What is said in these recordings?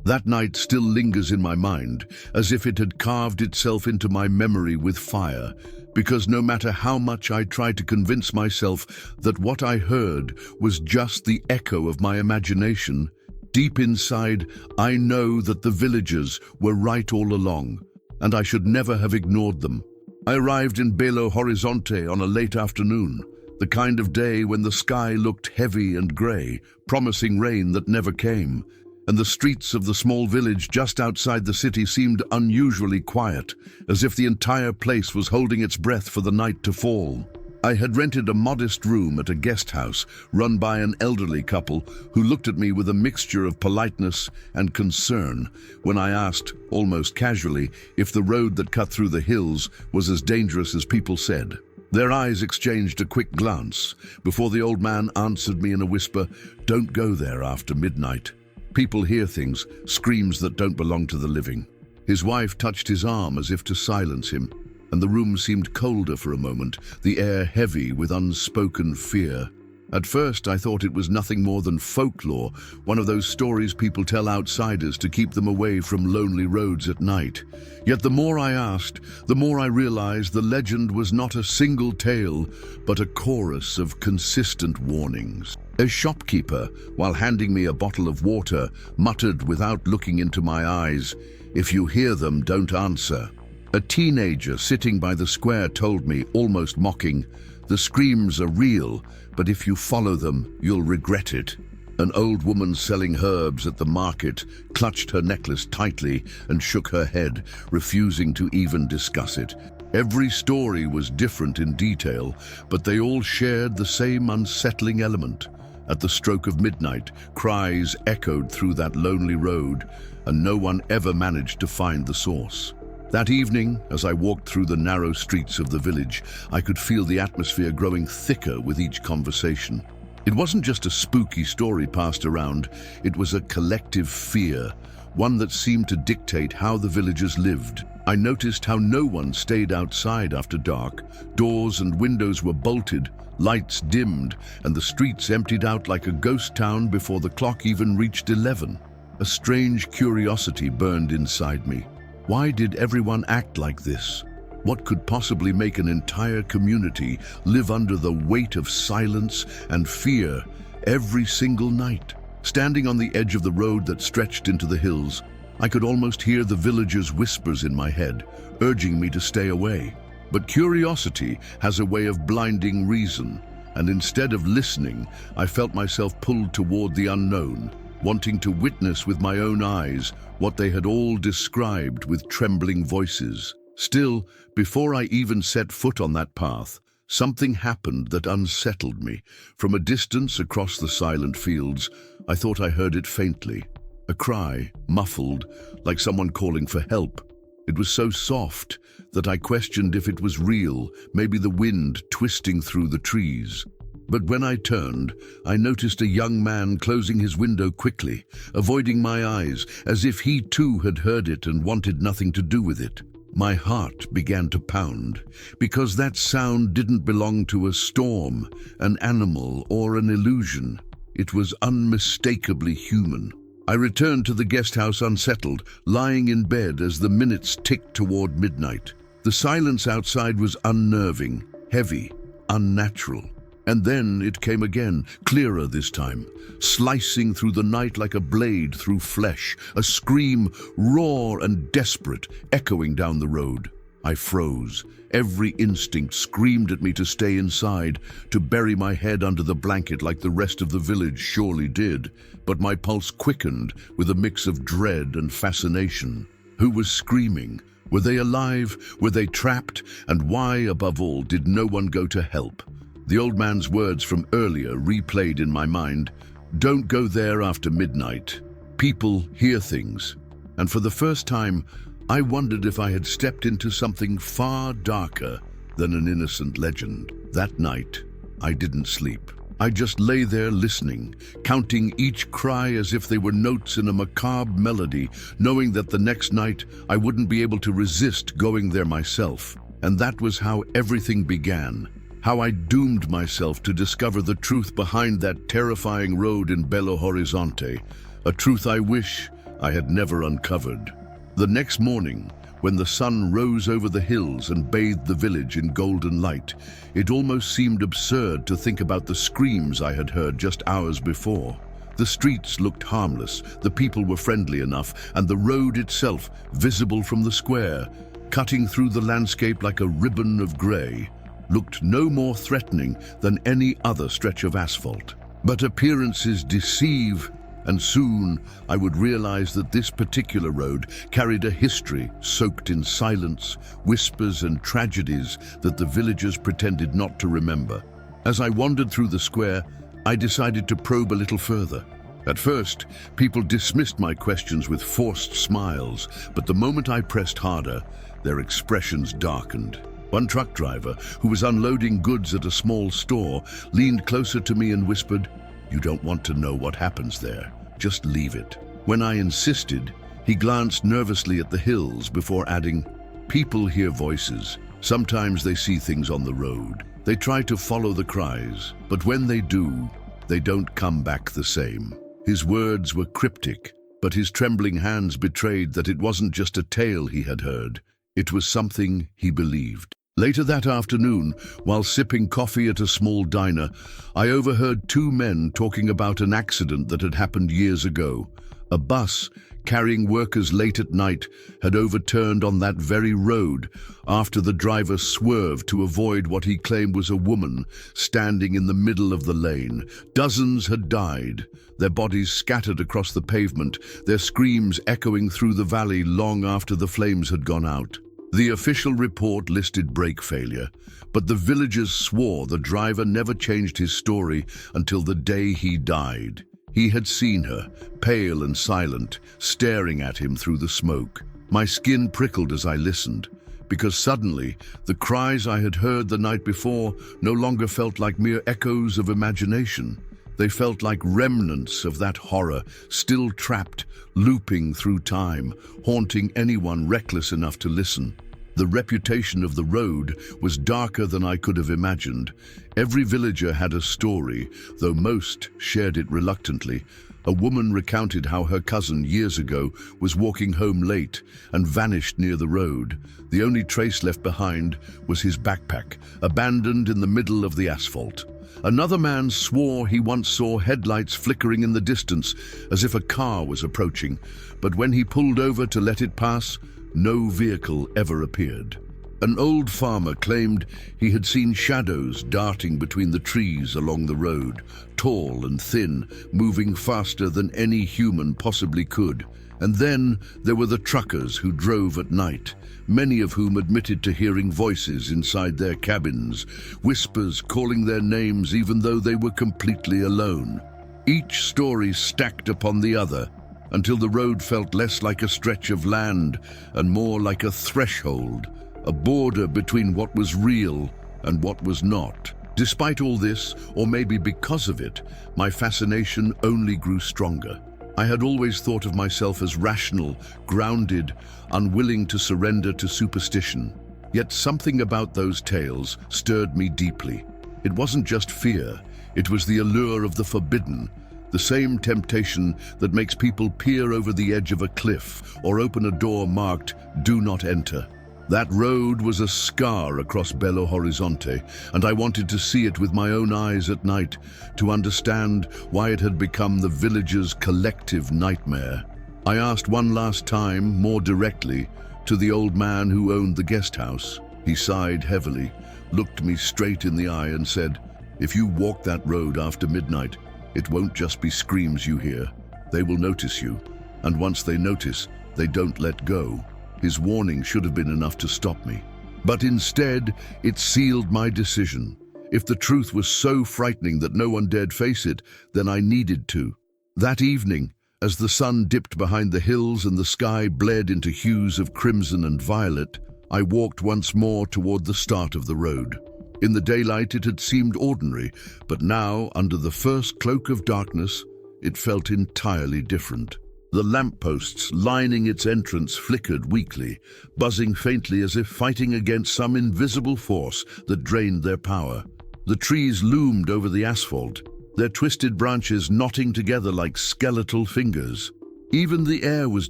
That night still lingers in my mind, as if it had carved itself into my memory with fire, because no matter how much I tried to convince myself that what I heard was just the echo of my imagination, deep inside I know that the villagers were right all along, and I should never have ignored them. I arrived in Belo Horizonte on a late afternoon, the kind of day when the sky looked heavy and grey, promising rain that never came, and the streets of the small village just outside the city seemed unusually quiet, as if the entire place was holding its breath for the night to fall. I had rented a modest room at a guest house run by an elderly couple who looked at me with a mixture of politeness and concern when I asked, almost casually, if the road that cut through the hills was as dangerous as people said. Their eyes exchanged a quick glance before the old man answered me in a whisper, "Don't go there after midnight. People hear things, screams that don't belong to the living." His wife touched his arm as if to silence him, and the room seemed colder for a moment, the air heavy with unspoken fear. At first I thought it was nothing more than folklore, one of those stories people tell outsiders to keep them away from lonely roads at night. Yet the more I asked, the more I realized the legend was not a single tale, but a chorus of consistent warnings. A shopkeeper, while handing me a bottle of water, muttered without looking into my eyes, "If you hear them, don't answer." A teenager sitting by the square told me, almost mocking, "The screams are real, but if you follow them, you'll regret it." An old woman selling herbs at the market clutched her necklace tightly and shook her head, refusing to even discuss it. Every story was different in detail, but they all shared the same unsettling element. At the stroke of midnight, cries echoed through that lonely road, and no one ever managed to find the source. That evening, as I walked through the narrow streets of the village, I could feel the atmosphere growing thicker with each conversation. It wasn't just a spooky story passed around, it was a collective fear, one that seemed to dictate how the villagers lived. I noticed how no one stayed outside after dark. Doors and windows were bolted, lights dimmed, and the streets emptied out like a ghost town before the clock even reached 11. A strange curiosity burned inside me. Why did everyone act like this? What could possibly make an entire community live under the weight of silence and fear every single night? Standing on the edge of the road that stretched into the hills, I could almost hear the villagers' whispers in my head, urging me to stay away. But curiosity has a way of blinding reason, and instead of listening, I felt myself pulled toward the unknown, wanting to witness with my own eyes what they had all described with trembling voices. Still, before I even set foot on that path, something happened that unsettled me. From a distance across the silent fields, I thought I heard it faintly. A cry, muffled, like someone calling for help. It was so soft that I questioned if it was real, maybe the wind twisting through the trees. But when I turned, I noticed a young man closing his window quickly, avoiding my eyes, as if he too had heard it and wanted nothing to do with it. My heart began to pound, because that sound didn't belong to a storm, an animal, or an illusion. It was unmistakably human. I returned to the guest house unsettled, lying in bed as the minutes ticked toward midnight. The silence outside was unnerving, heavy, unnatural. And then it came again, clearer this time, slicing through the night like a blade through flesh, a scream, raw and desperate, echoing down the road. I froze. Every instinct screamed at me to stay inside, to bury my head under the blanket like the rest of the village surely did. But my pulse quickened with a mix of dread and fascination. Who was screaming? Were they alive? Were they trapped? And why, above all, did no one go to help? The old man's words from earlier replayed in my mind. Don't go there after midnight. People hear things. And for the first time, I wondered if I had stepped into something far darker than an innocent legend. That night, I didn't sleep. I just lay there listening, counting each cry as if they were notes in a macabre melody, knowing that the next night I wouldn't be able to resist going there myself. And that was how everything began. How I doomed myself to discover the truth behind that terrifying road in Belo Horizonte, a truth I wish I had never uncovered. The next morning, when the sun rose over the hills and bathed the village in golden light, it almost seemed absurd to think about the screams I had heard just hours before. The streets looked harmless, the people were friendly enough, and the road itself, visible from the square, cutting through the landscape like a ribbon of grey, looked no more threatening than any other stretch of asphalt. But appearances deceive, and soon I would realize that this particular road carried a history soaked in silence, whispers and tragedies that the villagers pretended not to remember. As I wandered through the square, I decided to probe a little further. At first, people dismissed my questions with forced smiles, but the moment I pressed harder, their expressions darkened. One truck driver, who was unloading goods at a small store, leaned closer to me and whispered, "You don't want to know what happens there. Just leave it." When I insisted, he glanced nervously at the hills before adding, "People hear voices. Sometimes they see things on the road. They try to follow the cries, but when they do, they don't come back the same." His words were cryptic, but his trembling hands betrayed that it wasn't just a tale he had heard. It was something he believed. Later that afternoon, while sipping coffee at a small diner, I overheard two men talking about an accident that had happened years ago. A bus carrying workers late at night had overturned on that very road after the driver swerved to avoid what he claimed was a woman standing in the middle of the lane. Dozens had died, their bodies scattered across the pavement, their screams echoing through the valley long after the flames had gone out. The official report listed brake failure, but the villagers swore the driver never changed his story until the day he died. He had seen her, pale and silent, staring at him through the smoke. My skin prickled as I listened, because suddenly the cries I had heard the night before no longer felt like mere echoes of imagination. They felt like remnants of that horror, still trapped, looping through time, haunting anyone reckless enough to listen. The reputation of the road was darker than I could have imagined. Every villager had a story, though most shared it reluctantly. A woman recounted how her cousin years ago was walking home late and vanished near the road. The only trace left behind was his backpack, abandoned in the middle of the asphalt. Another man swore he once saw headlights flickering in the distance as if a car was approaching, but when he pulled over to let it pass, no vehicle ever appeared. An old farmer claimed he had seen shadows darting between the trees along the road, tall and thin, moving faster than any human possibly could. And then there were the truckers who drove at night, many of whom admitted to hearing voices inside their cabins, whispers calling their names even though they were completely alone. Each story stacked upon the other, until the road felt less like a stretch of land and more like a threshold, a border between what was real and what was not. Despite all this, or maybe because of it, my fascination only grew stronger. I had always thought of myself as rational, grounded, unwilling to surrender to superstition. Yet something about those tales stirred me deeply. It wasn't just fear, it was the allure of the forbidden, the same temptation that makes people peer over the edge of a cliff or open a door marked, "Do not enter." That road was a scar across Belo Horizonte, and I wanted to see it with my own eyes at night, to understand why it had become the villagers' collective nightmare. I asked one last time, more directly, to the old man who owned the guest house. He sighed heavily, looked me straight in the eye and said, "If you walk that road after midnight, it won't just be screams you hear. They will notice you, and once they notice, they don't let go." His warning should have been enough to stop me. But instead, it sealed my decision. If the truth was so frightening that no one dared face it, then I needed to. That evening, as the sun dipped behind the hills and the sky bled into hues of crimson and violet, I walked once more toward the start of the road. In the daylight it had seemed ordinary, but now, under the first cloak of darkness, it felt entirely different. The lampposts lining its entrance flickered weakly, buzzing faintly as if fighting against some invisible force that drained their power. The trees loomed over the asphalt, their twisted branches knotting together like skeletal fingers. Even the air was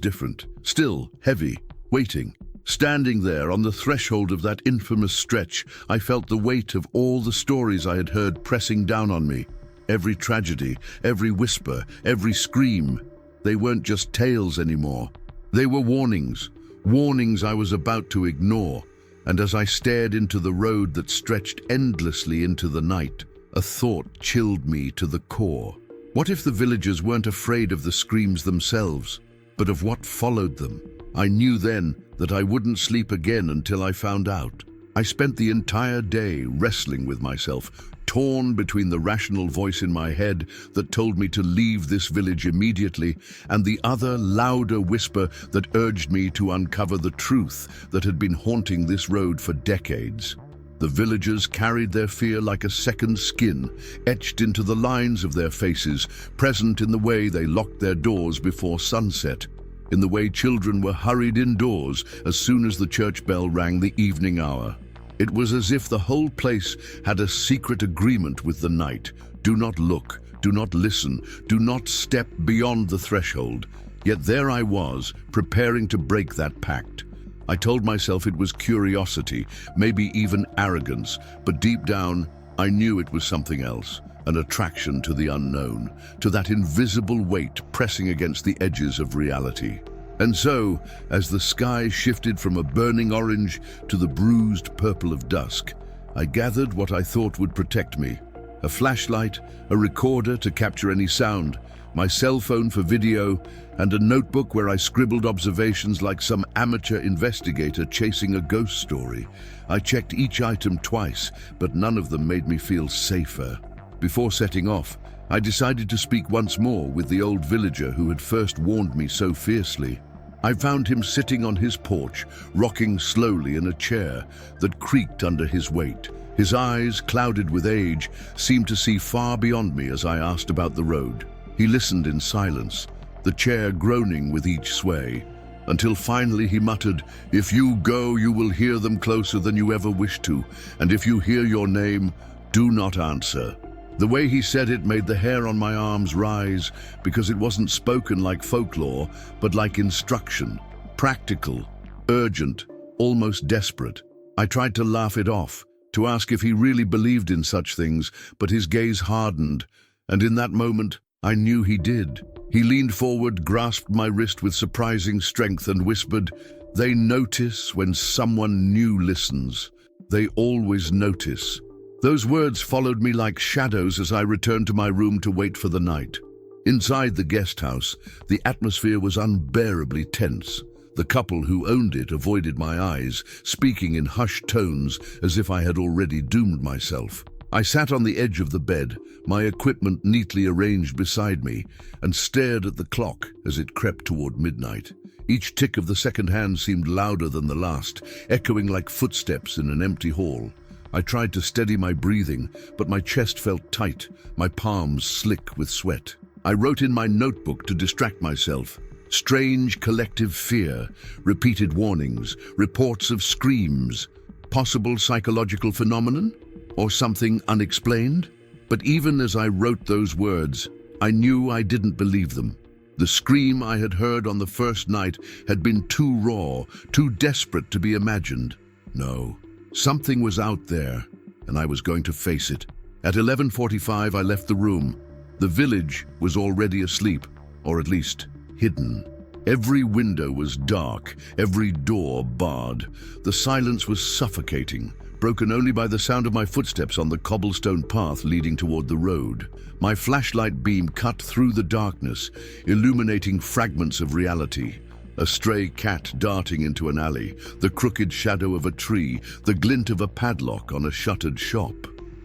different, still, heavy, waiting. Standing there on the threshold of that infamous stretch, I felt the weight of all the stories I had heard pressing down on me. Every tragedy, every whisper, every scream. They weren't just tales anymore. They were warnings, warnings I was about to ignore. And as I stared into the road that stretched endlessly into the night, a thought chilled me to the core. What if the villagers weren't afraid of the screams themselves, but of what followed them? I knew then that I wouldn't sleep again until I found out. I spent the entire day wrestling with myself, torn between the rational voice in my head that told me to leave this village immediately and the other, louder whisper that urged me to uncover the truth that had been haunting this road for decades. The villagers carried their fear like a second skin, etched into the lines of their faces, present in the way they locked their doors before sunset, in the way children were hurried indoors as soon as the church bell rang the evening hour. It was as if the whole place had a secret agreement with the night. Do not look, do not listen, do not step beyond the threshold. Yet there I was, preparing to break that pact. I told myself it was curiosity, maybe even arrogance, but deep down, I knew it was something else, an attraction to the unknown, to that invisible weight pressing against the edges of reality. And so, as the sky shifted from a burning orange to the bruised purple of dusk, I gathered what I thought would protect me. A flashlight, a recorder to capture any sound, my cell phone for video, and a notebook where I scribbled observations like some amateur investigator chasing a ghost story. I checked each item twice, but none of them made me feel safer. Before setting off, I decided to speak once more with the old villager who had first warned me so fiercely. I found him sitting on his porch, rocking slowly in a chair that creaked under his weight. His eyes, clouded with age, seemed to see far beyond me as I asked about the road. He listened in silence, the chair groaning with each sway, until finally he muttered, "If you go, you will hear them closer than you ever wished to, and if you hear your name, do not answer." The way he said it made the hair on my arms rise, because it wasn't spoken like folklore, but like instruction, practical, urgent, almost desperate. I tried to laugh it off, to ask if he really believed in such things, but his gaze hardened, and in that moment, I knew he did. He leaned forward, grasped my wrist with surprising strength and whispered, "They notice when someone new listens. They always notice." Those words followed me like shadows as I returned to my room to wait for the night. Inside the guest house, the atmosphere was unbearably tense. The couple who owned it avoided my eyes, speaking in hushed tones as if I had already doomed myself. I sat on the edge of the bed, my equipment neatly arranged beside me, and stared at the clock as it crept toward midnight. Each tick of the second hand seemed louder than the last, echoing like footsteps in an empty hall. I tried to steady my breathing, but my chest felt tight, my palms slick with sweat. I wrote in my notebook to distract myself. Strange collective fear, repeated warnings, reports of screams, possible psychological phenomenon, or something unexplained? But even as I wrote those words, I knew I didn't believe them. The scream I had heard on the first night had been too raw, too desperate to be imagined. No. Something was out there, and I was going to face it. At 11:45, I left the room. The village was already asleep, or at least hidden. Every window was dark, every door barred. The silence was suffocating, broken only by the sound of my footsteps on the cobblestone path leading toward the road. My flashlight beam cut through the darkness, illuminating fragments of reality. A stray cat darting into an alley, the crooked shadow of a tree, the glint of a padlock on a shuttered shop.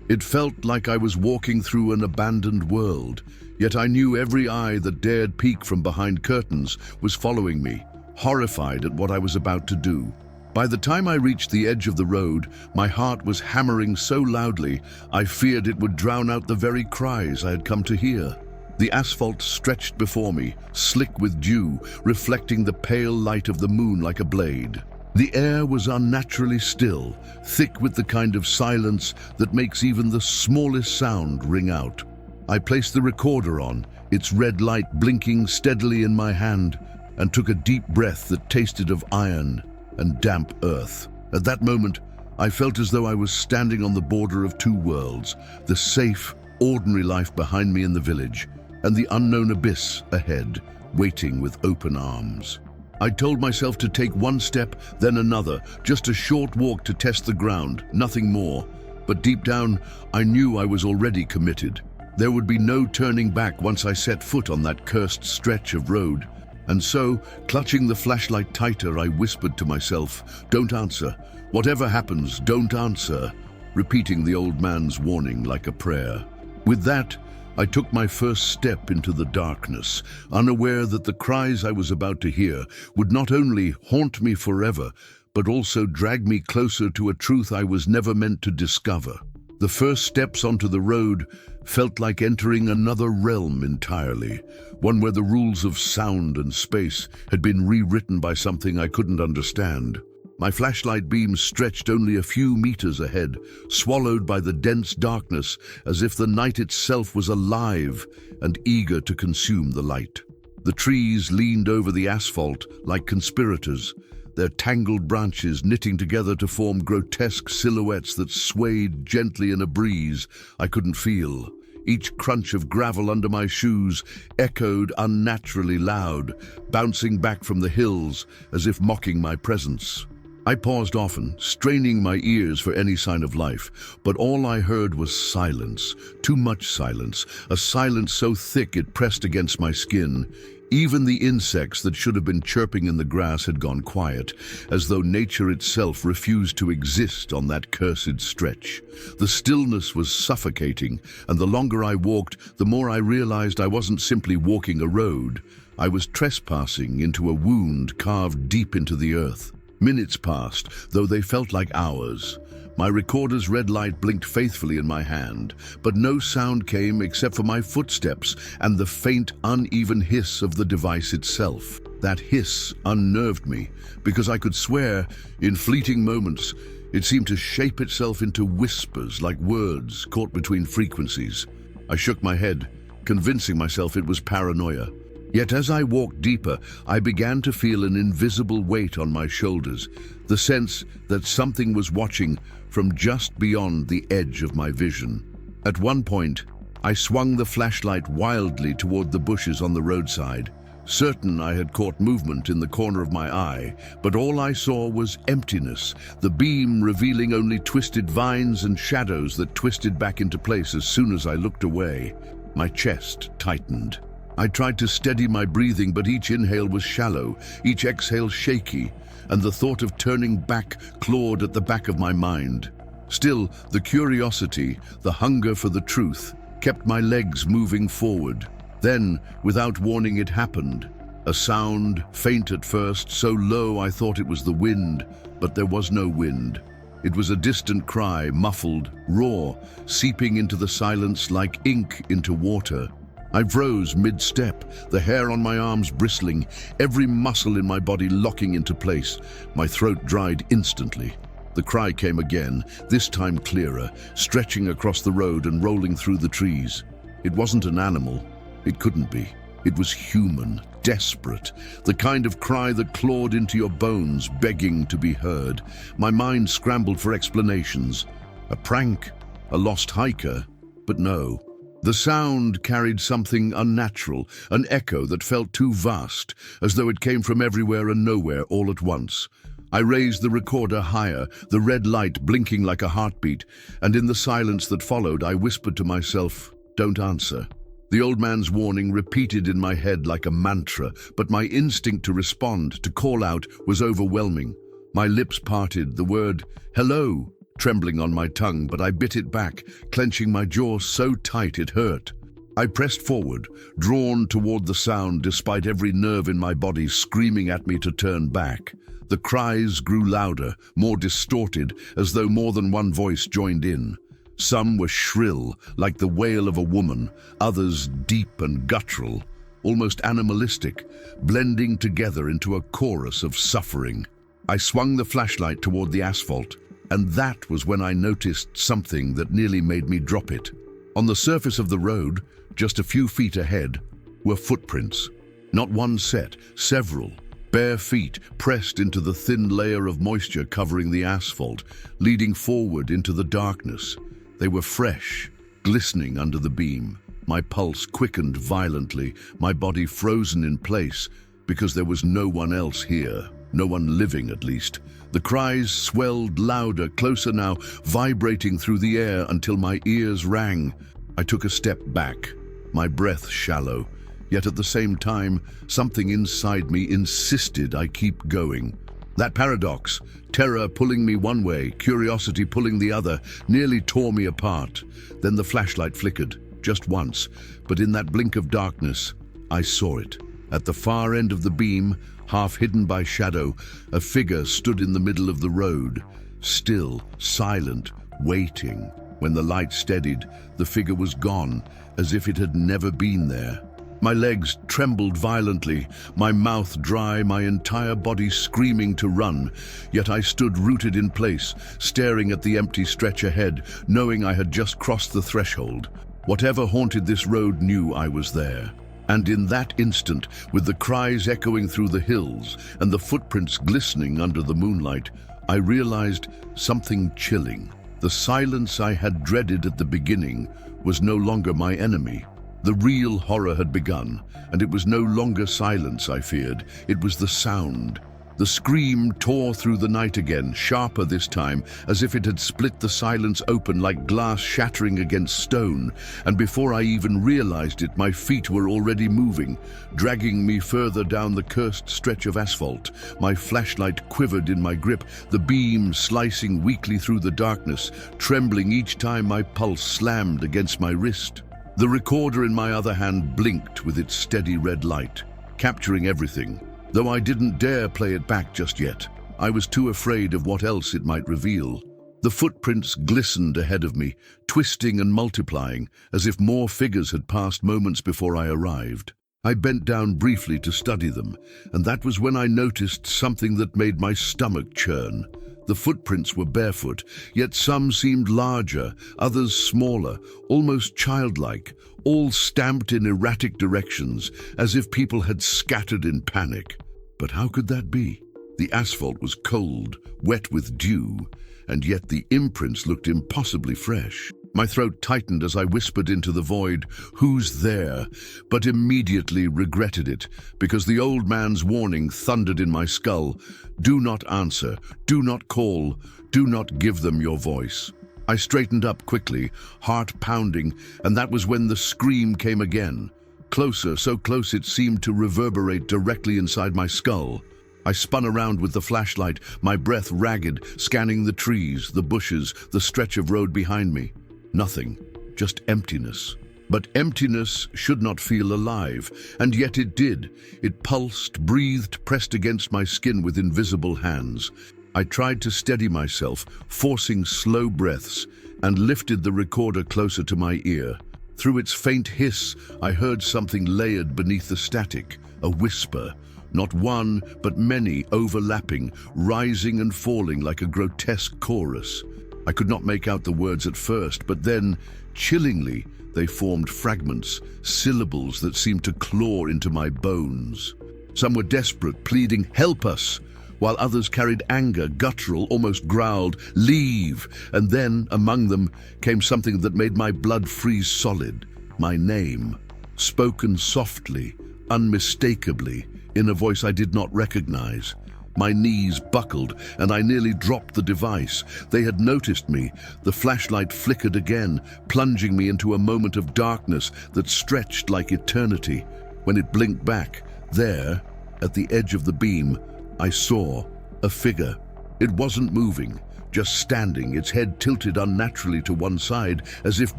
It felt like I was walking through an abandoned world, yet I knew every eye that dared peek from behind curtains was following me, horrified at what I was about to do. By the time I reached the edge of the road, my heart was hammering so loudly, I feared it would drown out the very cries I had come to hear. The asphalt stretched before me, slick with dew, reflecting the pale light of the moon like a blade. The air was unnaturally still, thick with the kind of silence that makes even the smallest sound ring out. I placed the recorder on, its red light blinking steadily in my hand, and took a deep breath that tasted of iron and damp earth. At that moment, I felt as though I was standing on the border of two worlds, the safe, ordinary life behind me in the village, and the unknown abyss ahead, waiting with open arms. I told myself to take one step, then another, just a short walk to test the ground, nothing more. But deep down, I knew I was already committed. There would be no turning back once I set foot on that cursed stretch of road. And so, clutching the flashlight tighter, I whispered to myself, "Don't answer. Whatever happens, don't answer," repeating the old man's warning like a prayer. With that, I took my first step into the darkness, unaware that the cries I was about to hear would not only haunt me forever, but also drag me closer to a truth I was never meant to discover. The first steps onto the road felt like entering another realm entirely, one where the rules of sound and space had been rewritten by something I couldn't understand. My flashlight beam stretched only a few meters ahead, swallowed by the dense darkness, as if the night itself was alive and eager to consume the light. The trees leaned over the asphalt like conspirators, their tangled branches knitting together to form grotesque silhouettes that swayed gently in a breeze I couldn't feel. Each crunch of gravel under my shoes echoed unnaturally loud, bouncing back from the hills as if mocking my presence. I paused often, straining my ears for any sign of life, but all I heard was silence, too much silence, a silence so thick it pressed against my skin. Even the insects that should have been chirping in the grass had gone quiet, as though nature itself refused to exist on that cursed stretch. The stillness was suffocating, and the longer I walked, the more I realized I wasn't simply walking a road. I was trespassing into a wound carved deep into the earth. Minutes passed, though they felt like hours. My recorder's red light blinked faithfully in my hand, but no sound came except for my footsteps and the faint, uneven hiss of the device itself. That hiss unnerved me, because I could swear, in fleeting moments, it seemed to shape itself into whispers like words caught between frequencies. I shook my head, convincing myself it was paranoia. Yet as I walked deeper, I began to feel an invisible weight on my shoulders, the sense that something was watching from just beyond the edge of my vision. At one point, I swung the flashlight wildly toward the bushes on the roadside, certain I had caught movement in the corner of my eye, but all I saw was emptiness, the beam revealing only twisted vines and shadows that twisted back into place as soon as I looked away. My chest tightened. I tried to steady my breathing, but each inhale was shallow, each exhale shaky, and the thought of turning back clawed at the back of my mind. Still, the curiosity, the hunger for the truth, kept my legs moving forward. Then, without warning, it happened. A sound, faint at first, so low I thought it was the wind, but there was no wind. It was a distant cry, muffled, raw, seeping into the silence like ink into water. I froze mid-step, the hair on my arms bristling, every muscle in my body locking into place. My throat dried instantly. The cry came again, this time clearer, stretching across the road and rolling through the trees. It wasn't an animal. It couldn't be. It was human, desperate, the kind of cry that clawed into your bones, begging to be heard. My mind scrambled for explanations. A prank? A lost hiker? But no. The sound carried something unnatural, an echo that felt too vast, as though it came from everywhere and nowhere all at once. I raised the recorder higher, the red light blinking like a heartbeat, and in the silence that followed, I whispered to myself, "Don't answer." The old man's warning repeated in my head like a mantra, but my instinct to respond, to call out, was overwhelming. My lips parted, the word, "hello," trembling on my tongue, but I bit it back, clenching my jaw so tight it hurt. I pressed forward, drawn toward the sound despite every nerve in my body screaming at me to turn back. The cries grew louder, more distorted, as though more than one voice joined in. Some were shrill, like the wail of a woman, others deep and guttural, almost animalistic, blending together into a chorus of suffering. I swung the flashlight toward the asphalt, and that was when I noticed something that nearly made me drop it. On the surface of the road, just a few feet ahead, were footprints. Not one set, several. Bare feet pressed into the thin layer of moisture covering the asphalt, leading forward into the darkness. They were fresh, glistening under the beam. My pulse quickened violently, my body frozen in place, because there was no one else here, no one living at least. The cries swelled louder, closer now, vibrating through the air until my ears rang. I took a step back, my breath shallow, yet at the same time, something inside me insisted I keep going. That paradox, terror pulling me one way, curiosity pulling the other, nearly tore me apart. Then the flashlight flickered, just once, but in that blink of darkness, I saw it. At the far end of the beam, half hidden by shadow, a figure stood in the middle of the road, still, silent, waiting. When the light steadied, the figure was gone, as if it had never been there. My legs trembled violently, my mouth dry, my entire body screaming to run. Yet I stood rooted in place, staring at the empty stretch ahead, knowing I had just crossed the threshold. Whatever haunted this road knew I was there. And in that instant, with the cries echoing through the hills and the footprints glistening under the moonlight, I realized something chilling. The silence I had dreaded at the beginning was no longer my enemy. The real horror had begun, and it was no longer silence I feared, it was the sound. The scream tore through the night again, sharper this time, as if it had split the silence open like glass shattering against stone, and before I even realized it, my feet were already moving, dragging me further down the cursed stretch of asphalt. My flashlight quivered in my grip, the beam slicing weakly through the darkness, trembling each time my pulse slammed against my wrist. The recorder in my other hand blinked with its steady red light, capturing everything. Though I didn't dare play it back just yet, I was too afraid of what else it might reveal. The footprints glistened ahead of me, twisting and multiplying, as if more figures had passed moments before I arrived. I bent down briefly to study them, and that was when I noticed something that made my stomach churn. The footprints were barefoot, yet some seemed larger, others smaller, almost childlike, all stamped in erratic directions, as if people had scattered in panic. But how could that be? The asphalt was cold, wet with dew, and yet the imprints looked impossibly fresh. My throat tightened as I whispered into the void, "Who's there?" but immediately regretted it, because the old man's warning thundered in my skull. Do not answer, do not call, do not give them your voice. I straightened up quickly, heart pounding, and that was when the scream came again. Closer, so close it seemed to reverberate directly inside my skull. I spun around with the flashlight, my breath ragged, scanning the trees, the bushes, the stretch of road behind me. Nothing, just emptiness. But emptiness should not feel alive, and yet it did. It pulsed, breathed, pressed against my skin with invisible hands. I tried to steady myself, forcing slow breaths, and lifted the recorder closer to my ear. Through its faint hiss, I heard something layered beneath the static, a whisper. Not one, but many, overlapping, rising and falling like a grotesque chorus. I could not make out the words at first, but then, chillingly, they formed fragments, syllables that seemed to claw into my bones. Some were desperate, pleading, "Help us!" while others carried anger, guttural, almost growled, "Leave!" And then, among them, came something that made my blood freeze solid. My name, spoken softly, unmistakably, in a voice I did not recognize. My knees buckled, and I nearly dropped the device. They had noticed me. The flashlight flickered again, plunging me into a moment of darkness that stretched like eternity. When it blinked back, there, at the edge of the beam, I saw a figure. It wasn't moving, just standing, its head tilted unnaturally to one side, as if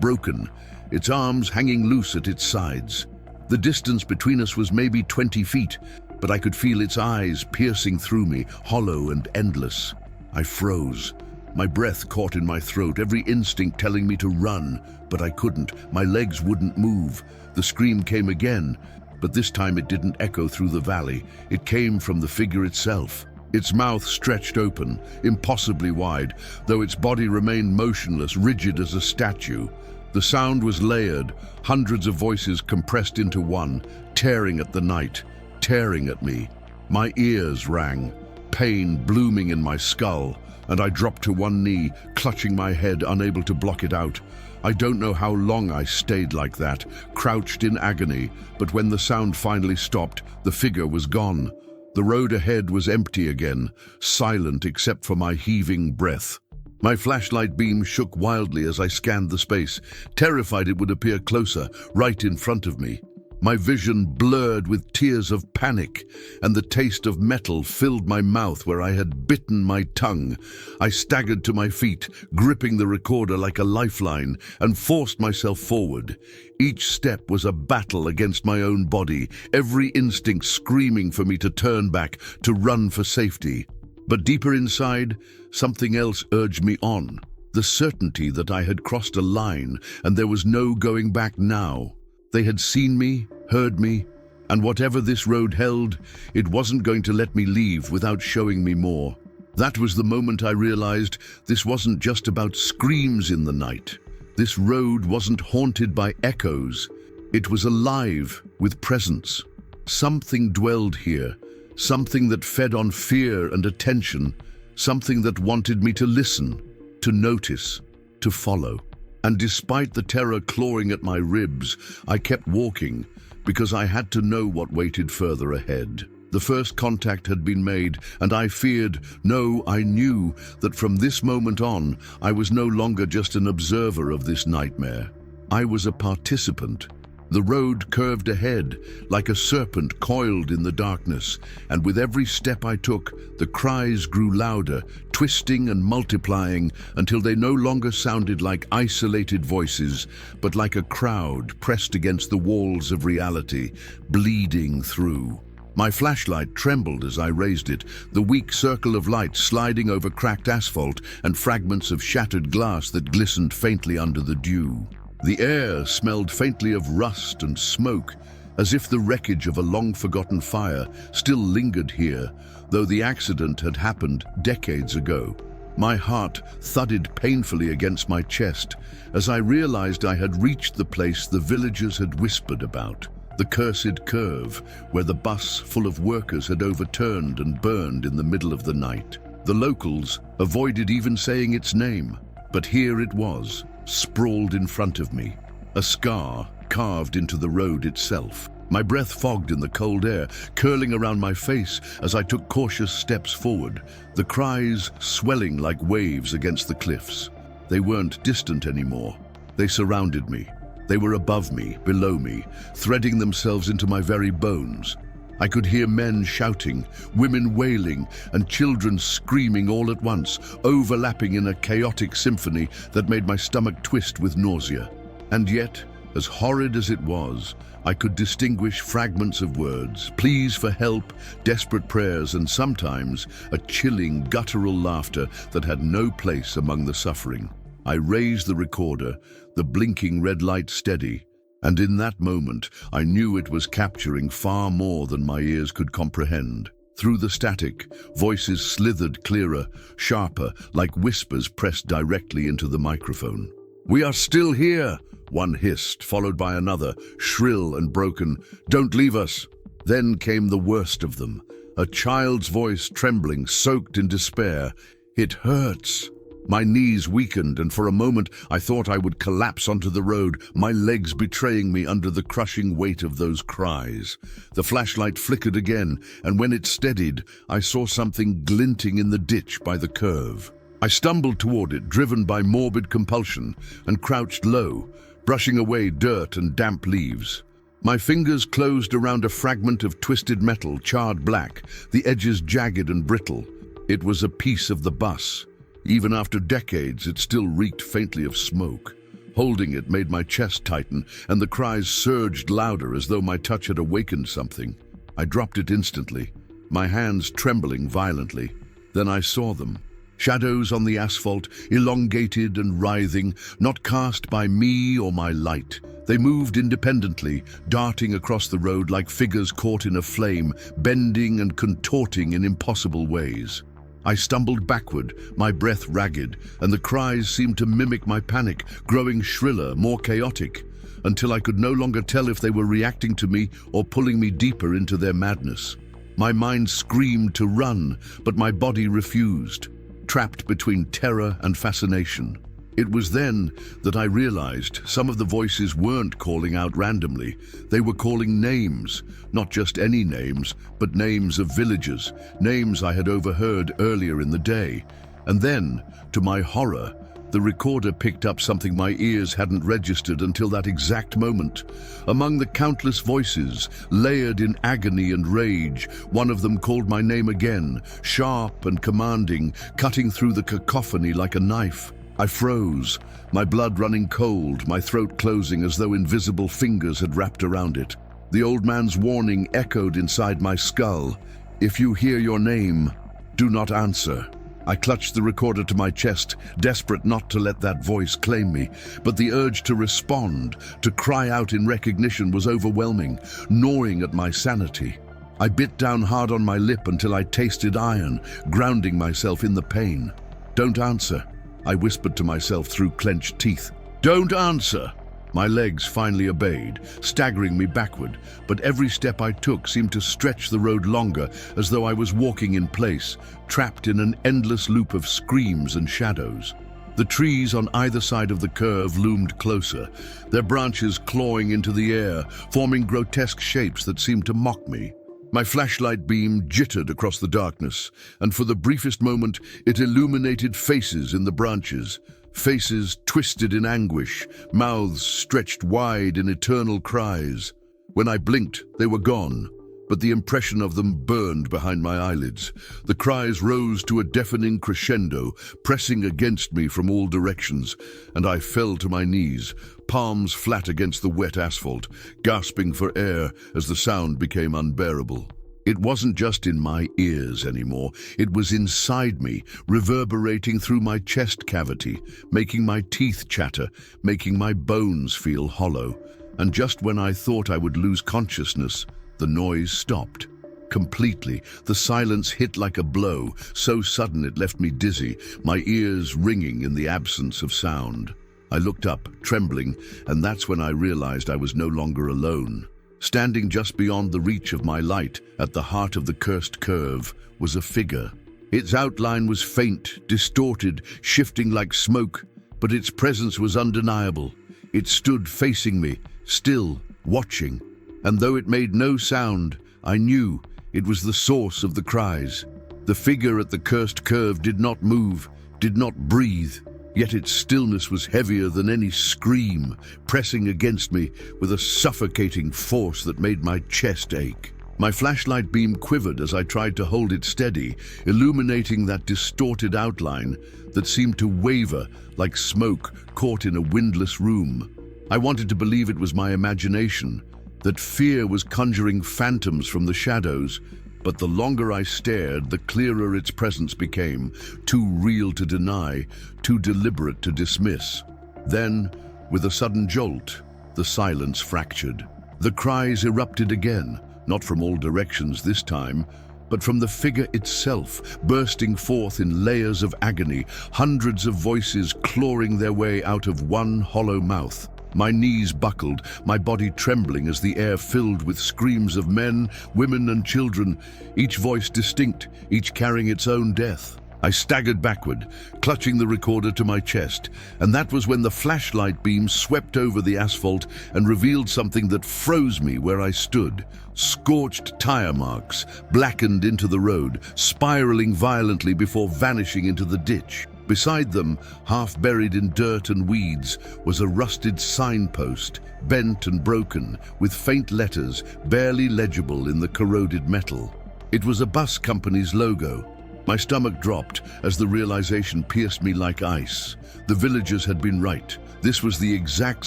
broken, its arms hanging loose at its sides. The distance between us was maybe 20 feet, but I could feel its eyes piercing through me, hollow and endless. I froze. My breath caught in my throat, every instinct telling me to run, but I couldn't. My legs wouldn't move. The scream came again, but this time it didn't echo through the valley. It came from the figure itself. Its mouth stretched open, impossibly wide, though its body remained motionless, rigid as a statue. The sound was layered, hundreds of voices compressed into one, tearing at the night, tearing at me. My ears rang, pain blooming in my skull, and I dropped to one knee, clutching my head, unable to block it out. I don't know how long I stayed like that, crouched in agony, but when the sound finally stopped, the figure was gone. The road ahead was empty again, silent except for my heaving breath. My flashlight beam shook wildly as I scanned the space, terrified it would appear closer, right in front of me. My vision blurred with tears of panic, and the taste of metal filled my mouth where I had bitten my tongue. I staggered to my feet, gripping the recorder like a lifeline, and forced myself forward. Each step was a battle against my own body, every instinct screaming for me to turn back, to run for safety. But deeper inside, something else urged me on. The certainty that I had crossed a line, and there was no going back now. They had seen me, heard me, and whatever this road held, it wasn't going to let me leave without showing me more. That was the moment I realized this wasn't just about screams in the night. This road wasn't haunted by echoes. It was alive with presence. Something dwelled here, something that fed on fear and attention, something that wanted me to listen, to notice, to follow. And despite the terror clawing at my ribs, I kept walking, because I had to know what waited further ahead. The first contact had been made, and I feared, no, I knew, that from this moment on, I was no longer just an observer of this nightmare. I was a participant. The road curved ahead, like a serpent coiled in the darkness, and with every step I took, the cries grew louder, twisting and multiplying until they no longer sounded like isolated voices, but like a crowd pressed against the walls of reality, bleeding through. My flashlight trembled as I raised it, the weak circle of light sliding over cracked asphalt and fragments of shattered glass that glistened faintly under the dew. The air smelled faintly of rust and smoke, as if the wreckage of a long-forgotten fire still lingered here, though the accident had happened decades ago. My heart thudded painfully against my chest as I realized I had reached the place the villagers had whispered about, the cursed curve, where the bus full of workers had overturned and burned in the middle of the night. The locals avoided even saying its name, but here it was, sprawled in front of me, a scar carved into the road itself. My breath fogged in the cold air, curling around my face as I took cautious steps forward, the cries swelling like waves against the cliffs. They weren't distant anymore. They surrounded me. They were above me, below me, threading themselves into my very bones. I could hear men shouting, women wailing, and children screaming all at once, overlapping in a chaotic symphony that made my stomach twist with nausea. And yet, as horrid as it was, I could distinguish fragments of words, pleas for help, desperate prayers, and sometimes a chilling, guttural laughter that had no place among the suffering. I raised the recorder, the blinking red light steady, and in that moment, I knew it was capturing far more than my ears could comprehend. Through the static, voices slithered clearer, sharper, like whispers pressed directly into the microphone. "We are still here," one hissed, followed by another, shrill and broken. "Don't leave us." Then came the worst of them, a child's voice trembling, soaked in despair. "It hurts." My knees weakened, and for a moment I thought I would collapse onto the road, my legs betraying me under the crushing weight of those cries. The flashlight flickered again, and when it steadied, I saw something glinting in the ditch by the curve. I stumbled toward it, driven by morbid compulsion, and crouched low, brushing away dirt and damp leaves. My fingers closed around a fragment of twisted metal, charred black, the edges jagged and brittle. It was a piece of the bus. Even after decades, it still reeked faintly of smoke. Holding it made my chest tighten, and the cries surged louder as though my touch had awakened something. I dropped it instantly, my hands trembling violently. Then I saw them. Shadows on the asphalt, elongated and writhing, not cast by me or my light. They moved independently, darting across the road like figures caught in a flame, bending and contorting in impossible ways. I stumbled backward, my breath ragged, and the cries seemed to mimic my panic, growing shriller, more chaotic. until I could no longer tell if they were reacting to me or pulling me deeper into their madness. My mind screamed to run, but my body refused, trapped between terror and fascination. It was then that I realized some of the voices weren't calling out randomly. They were calling names, not just any names, but names of villages, names I had overheard earlier in the day. And then, to my horror, the recorder picked up something my ears hadn't registered until that exact moment. Among the countless voices, layered in agony and rage, one of them called my name again, sharp and commanding, cutting through the cacophony like a knife. I froze, my blood running cold, my throat closing as though invisible fingers had wrapped around it. The old man's warning echoed inside my skull. "If you hear your name, do not answer." I clutched the recorder to my chest, desperate not to let that voice claim me, but the urge to respond, to cry out in recognition was overwhelming, gnawing at my sanity. I bit down hard on my lip until I tasted iron, grounding myself in the pain. "Don't answer," I whispered to myself through clenched teeth. "Don't answer!" My legs finally obeyed, staggering me backward, but every step I took seemed to stretch the road longer, as though I was walking in place, trapped in an endless loop of screams and shadows. The trees on either side of the curve loomed closer, their branches clawing into the air, forming grotesque shapes that seemed to mock me. My flashlight beam jittered across the darkness, and for the briefest moment it illuminated faces in the branches. Faces twisted in anguish, mouths stretched wide in eternal cries. When I blinked, they were gone, but the impression of them burned behind my eyelids. The cries rose to a deafening crescendo, pressing against me from all directions, and I fell to my knees, palms flat against the wet asphalt, gasping for air as the sound became unbearable. It wasn't just in my ears anymore, it was inside me, reverberating through my chest cavity, making my teeth chatter, making my bones feel hollow. And just when I thought I would lose consciousness, the noise stopped. Completely, the silence hit like a blow, so sudden it left me dizzy, my ears ringing in the absence of sound. I looked up, trembling, and that's when I realized I was no longer alone. Standing just beyond the reach of my light, at the heart of the cursed curve, was a figure. Its outline was faint, distorted, shifting like smoke, but its presence was undeniable. It stood facing me, still, watching, and though it made no sound, I knew it was the source of the cries. The figure at the cursed curve did not move, did not breathe, yet its stillness was heavier than any scream, pressing against me with a suffocating force that made my chest ache. My flashlight beam quivered as I tried to hold it steady, illuminating that distorted outline that seemed to waver like smoke caught in a windless room. I wanted to believe it was my imagination, that fear was conjuring phantoms from the shadows, but the longer I stared, the clearer its presence became, too real to deny, too deliberate to dismiss. Then, with a sudden jolt, the silence fractured. The cries erupted again, not from all directions this time, but from the figure itself, bursting forth in layers of agony, hundreds of voices clawing their way out of one hollow mouth. My knees buckled, my body trembling as the air filled with screams of men, women, and children, each voice distinct, each carrying its own death. I staggered backward, clutching the recorder to my chest, and that was when the flashlight beam swept over the asphalt and revealed something that froze me where I stood. Scorched tire marks, blackened into the road, spiraling violently before vanishing into the ditch. Beside them, half buried in dirt and weeds, was a rusted signpost, bent and broken, with faint letters barely legible in the corroded metal. It was a bus company's logo. My stomach dropped as the realization pierced me like ice. The villagers had been right. This was the exact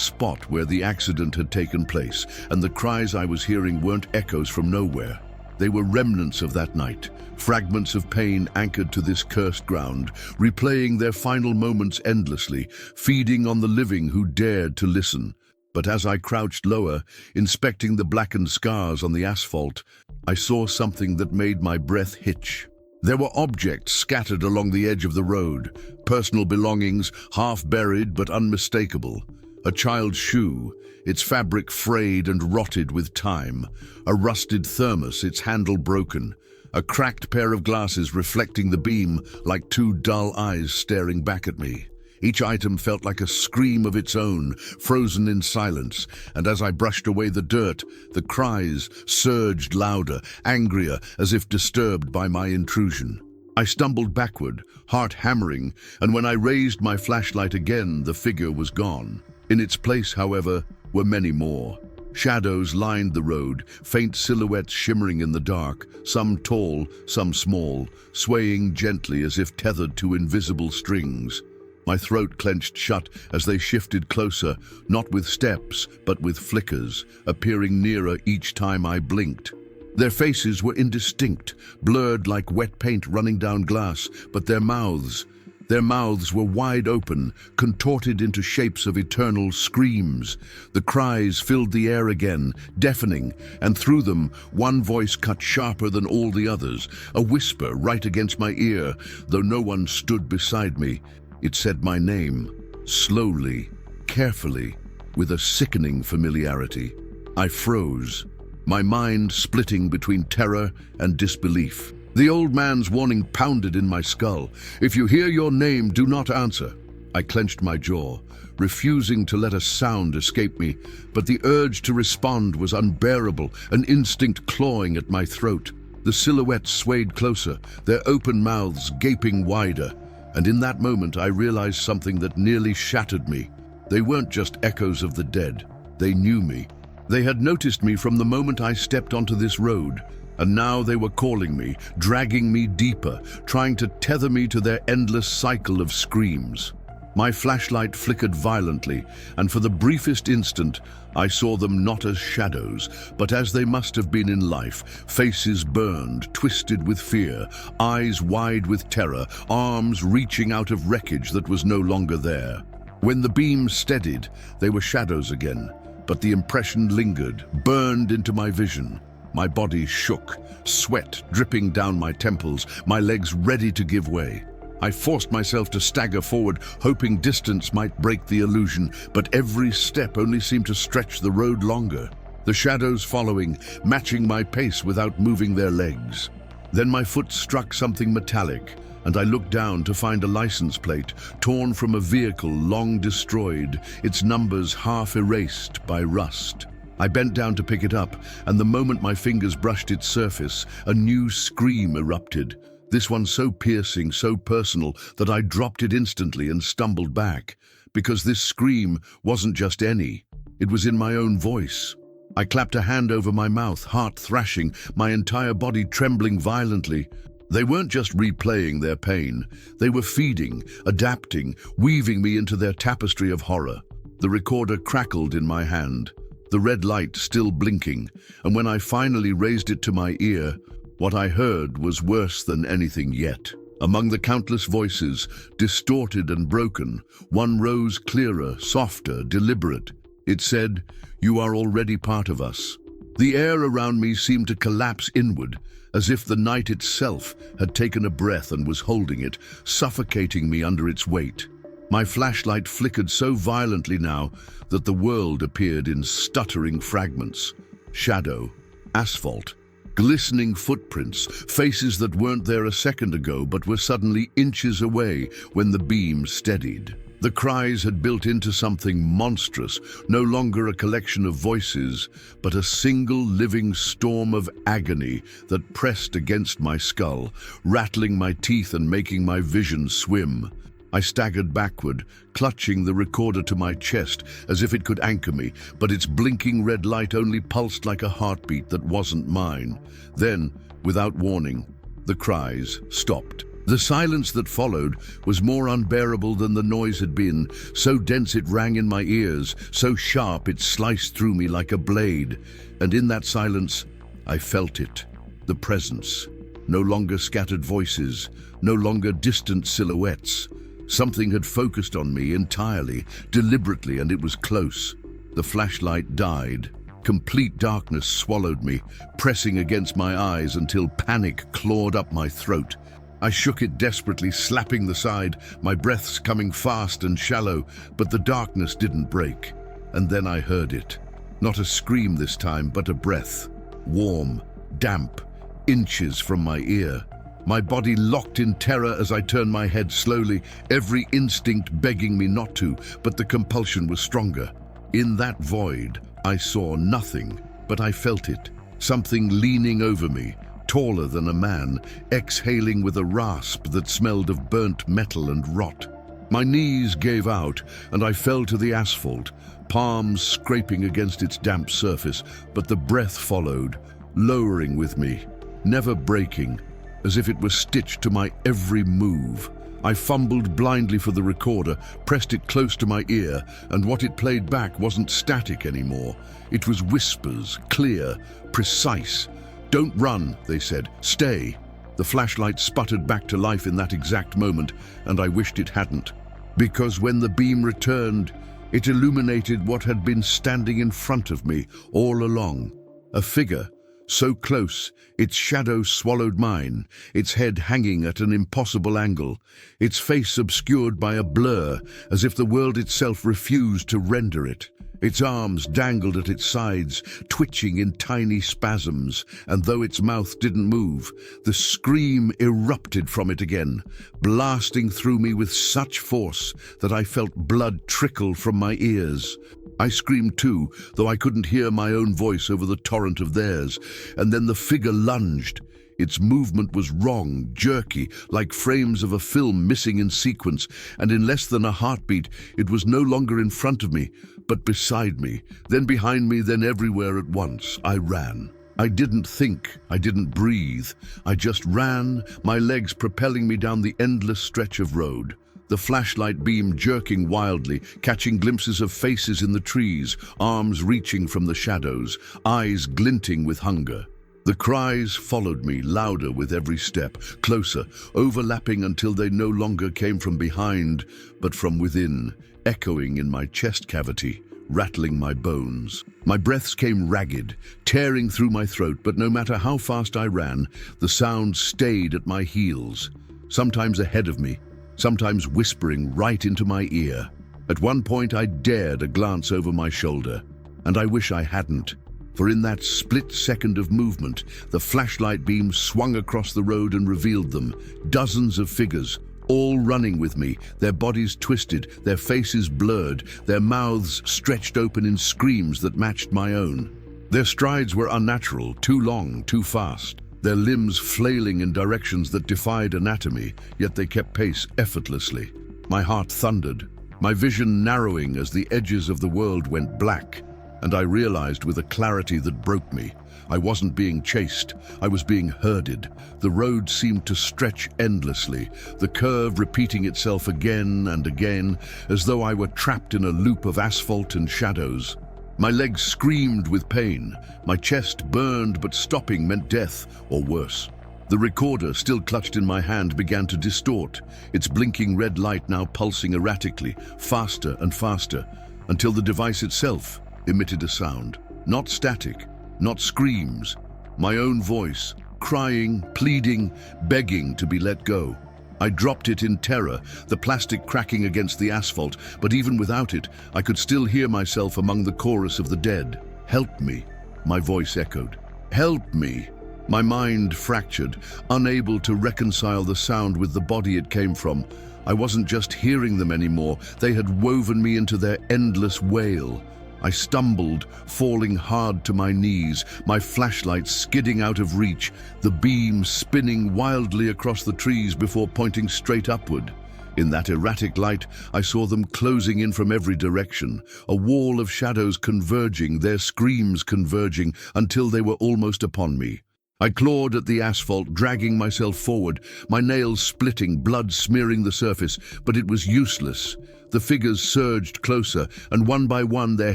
spot where the accident had taken place, and the cries I was hearing weren't echoes from nowhere. They were remnants of that night, fragments of pain anchored to this cursed ground, replaying their final moments endlessly, feeding on the living who dared to listen. But as I crouched lower, inspecting the blackened scars on the asphalt, I saw something that made my breath hitch. There were objects scattered along the edge of the road, personal belongings half buried but unmistakable. A child's shoe, its fabric frayed and rotted with time. A rusted thermos, its handle broken. A cracked pair of glasses reflecting the beam like two dull eyes staring back at me. Each item felt like a scream of its own, frozen in silence, and as I brushed away the dirt, the cries surged louder, angrier, as if disturbed by my intrusion. I stumbled backward, heart hammering, and when I raised my flashlight again, the figure was gone. In its place, however, were many more. Shadows lined the road, faint silhouettes shimmering in the dark, some tall, some small, swaying gently as if tethered to invisible strings. My throat clenched shut as they shifted closer, not with steps, but with flickers, appearing nearer each time I blinked. Their faces were indistinct, blurred like wet paint running down glass, but their mouths were wide open, contorted into shapes of eternal screams. The cries filled the air again, deafening, and through them, one voice cut sharper than all the others, a whisper right against my ear, though no one stood beside me. It said my name, slowly, carefully, with a sickening familiarity. I froze, my mind splitting between terror and disbelief. The old man's warning pounded in my skull. If you hear your name, do not answer. I clenched my jaw, refusing to let a sound escape me, but the urge to respond was unbearable, an instinct clawing at my throat. The silhouettes swayed closer, their open mouths gaping wider, and in that moment I realized something that nearly shattered me. They weren't just echoes of the dead. They knew me. They had noticed me from the moment I stepped onto this road, and now they were calling me, dragging me deeper, trying to tether me to their endless cycle of screams. My flashlight flickered violently, and for the briefest instant, I saw them not as shadows, but as they must have been in life, faces burned, twisted with fear, eyes wide with terror, arms reaching out of wreckage that was no longer there. When the beam steadied, they were shadows again, but the impression lingered, burned into my vision. My body shook, sweat dripping down my temples, my legs ready to give way. I forced myself to stagger forward, hoping distance might break the illusion, but every step only seemed to stretch the road longer. The shadows following, matching my pace without moving their legs. Then my foot struck something metallic, and I looked down to find a license plate, torn from a vehicle long destroyed, its numbers half erased by rust. I bent down to pick it up, and the moment my fingers brushed its surface, a new scream erupted. This one so piercing, so personal, that I dropped it instantly and stumbled back, because this scream wasn't just any. It was in my own voice. I clapped a hand over my mouth, heart thrashing, my entire body trembling violently. They weren't just replaying their pain. They were feeding, adapting, weaving me into their tapestry of horror. The recorder crackled in my hand, the red light still blinking, and when I finally raised it to my ear, what I heard was worse than anything yet. Among the countless voices, distorted and broken, one rose clearer, softer, deliberate. It said, "You are already part of us." The air around me seemed to collapse inward, as if the night itself had taken a breath and was holding it, suffocating me under its weight. My flashlight flickered so violently now that the world appeared in stuttering fragments. Shadow, asphalt, glistening footprints, faces that weren't there a second ago but were suddenly inches away when the beam steadied. The cries had built into something monstrous, no longer a collection of voices, but a single living storm of agony that pressed against my skull, rattling my teeth and making my vision swim. I staggered backward, clutching the recorder to my chest as if it could anchor me, but its blinking red light only pulsed like a heartbeat that wasn't mine. Then, without warning, the cries stopped. The silence that followed was more unbearable than the noise had been, so dense it rang in my ears, so sharp it sliced through me like a blade. And in that silence, I felt it, the presence. No longer scattered voices, no longer distant silhouettes. Something had focused on me entirely, deliberately, and it was close. The flashlight died. Complete darkness swallowed me, pressing against my eyes until panic clawed up my throat. I shook it desperately, slapping the side, my breaths coming fast and shallow, but the darkness didn't break. And then I heard it. Not a scream this time, but a breath. Warm, damp, inches from my ear. My body locked in terror as I turned my head slowly, every instinct begging me not to, but the compulsion was stronger. In that void, I saw nothing, but I felt it. Something leaning over me, taller than a man, exhaling with a rasp that smelled of burnt metal and rot. My knees gave out, and I fell to the asphalt, palms scraping against its damp surface, but the breath followed, lowering with me, never breaking, as if it was stitched to my every move. I fumbled blindly for the recorder, pressed it close to my ear, and what it played back wasn't static anymore. It was whispers, clear, precise. "Don't run," they said. "Stay." The flashlight sputtered back to life in that exact moment, and I wished it hadn't. Because when the beam returned, it illuminated what had been standing in front of me all along. A figure, so close, its shadow swallowed mine, its head hanging at an impossible angle, its face obscured by a blur, as if the world itself refused to render it. Its arms dangled at its sides, twitching in tiny spasms, and though its mouth didn't move, the scream erupted from it again, blasting through me with such force that I felt blood trickle from my ears. I screamed too, though I couldn't hear my own voice over the torrent of theirs, and then the figure lunged. Its movement was wrong, jerky, like frames of a film missing in sequence, and in less than a heartbeat, it was no longer in front of me, but beside me, then behind me, then everywhere at once. I ran. I didn't think, I didn't breathe. I just ran, my legs propelling me down the endless stretch of road. The flashlight beam jerking wildly, catching glimpses of faces in the trees, arms reaching from the shadows, eyes glinting with hunger. The cries followed me, louder with every step, closer, overlapping until they no longer came from behind, but from within, echoing in my chest cavity, rattling my bones. My breaths came ragged, tearing through my throat, but no matter how fast I ran, the sound stayed at my heels, sometimes ahead of me, sometimes whispering right into my ear. At one point I dared a glance over my shoulder, and I wish I hadn't. For in that split second of movement, the flashlight beam swung across the road and revealed them, dozens of figures, all running with me, their bodies twisted, their faces blurred, their mouths stretched open in screams that matched my own. Their strides were unnatural, too long, too fast, their limbs flailing in directions that defied anatomy, yet they kept pace effortlessly. My heart thundered, my vision narrowing as the edges of the world went black. And I realized with a clarity that broke me, I wasn't being chased, I was being herded. The road seemed to stretch endlessly, the curve repeating itself again and again, as though I were trapped in a loop of asphalt and shadows. My legs screamed with pain, my chest burned, but stopping meant death, or worse. The recorder, still clutched in my hand, began to distort, its blinking red light now pulsing erratically, faster and faster, until the device itself emitted a sound. Not static, not screams. My own voice, crying, pleading, begging to be let go. I dropped it in terror, the plastic cracking against the asphalt, but even without it, I could still hear myself among the chorus of the dead. "Help me," my voice echoed. "Help me." My mind fractured, unable to reconcile the sound with the body it came from. I wasn't just hearing them anymore, they had woven me into their endless wail. I stumbled, falling hard to my knees, my flashlight skidding out of reach, the beam spinning wildly across the trees before pointing straight upward. In that erratic light, I saw them closing in from every direction, a wall of shadows converging, their screams converging, until they were almost upon me. I clawed at the asphalt, dragging myself forward, my nails splitting, blood smearing the surface, but it was useless. The figures surged closer, and one by one their